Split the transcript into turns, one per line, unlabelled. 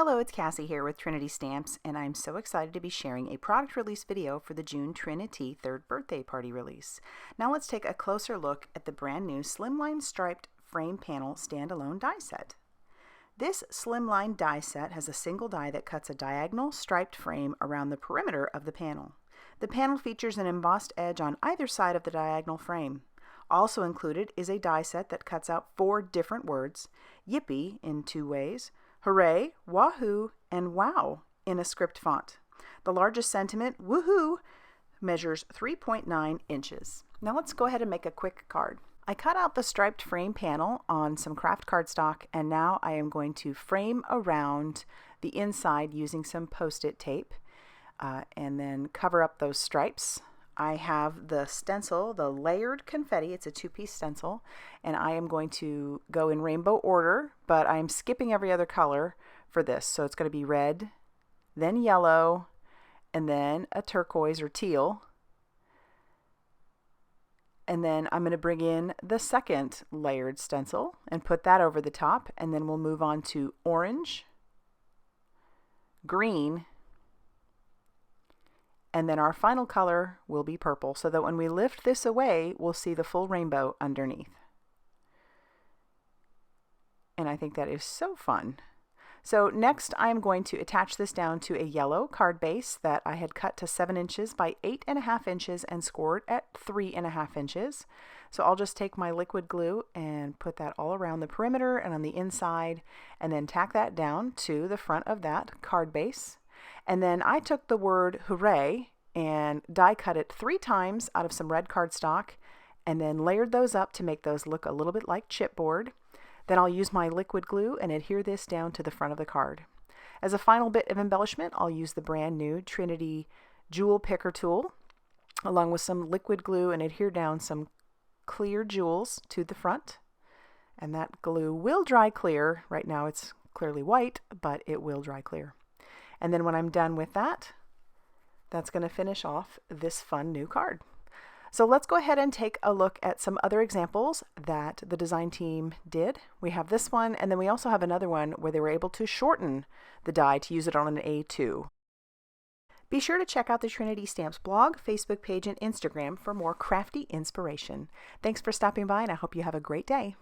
Hello, it's Cassie here with Trinity Stamps, and I'm so excited to be sharing a product release video for the June Trinity 3rd birthday party release. Now let's take a closer look at the brand new Slimline striped frame panel standalone die set. This Slimline die set has a single die that cuts a diagonal striped frame around the perimeter of the panel. The panel features an embossed edge on either side of the diagonal frame. Also included is a die set that cuts out 4 different words, Yippee in 2 ways, hooray, wahoo, and wow in a script font. The largest sentiment, woohoo, measures 3.9 inches. Now let's go ahead and make a quick card. I cut out the striped frame panel on some craft cardstock, and now I am going to frame around the inside using some post-it tape and then cover up those stripes. I have the stencil, the layered confetti. It's a 2-piece stencil, and I am going to go in rainbow order, but I'm skipping every other color for this. So it's going to be red, then yellow, and then a turquoise or teal. And then I'm going to bring in the second layered stencil and put that over the top, and then we'll move on to orange, green, and then our final color will be purple, so that when we lift this away, we'll see the full rainbow underneath. And I think that is so fun. So next I'm going to attach this down to a yellow card base that I had cut to 7 inches by 8.5 inches and scored at 3.5 inches. So I'll just take my liquid glue and put that all around the perimeter and on the inside, and then tack that down to the front of that card base. And then I took the word hooray and die cut it 3 times out of some red cardstock, and then layered those up to make those look a little bit like chipboard. Then I'll use my liquid glue and adhere this down to the front of the card. As a final bit of embellishment, I'll use the brand new Trinity jewel picker tool along with some liquid glue and adhere down some clear jewels to the front. And that glue will dry clear. Right now it's clearly white, but it will dry clear. And then when I'm done with that, that's going to finish off this fun new card. So let's go ahead and take a look at some other examples that the design team did. We have this one, and then we also have another one where they were able to shorten the die to use it on an A2. Be sure to check out the Trinity Stamps blog, Facebook page, and Instagram for more crafty inspiration. Thanks for stopping by, and I hope you have a great day.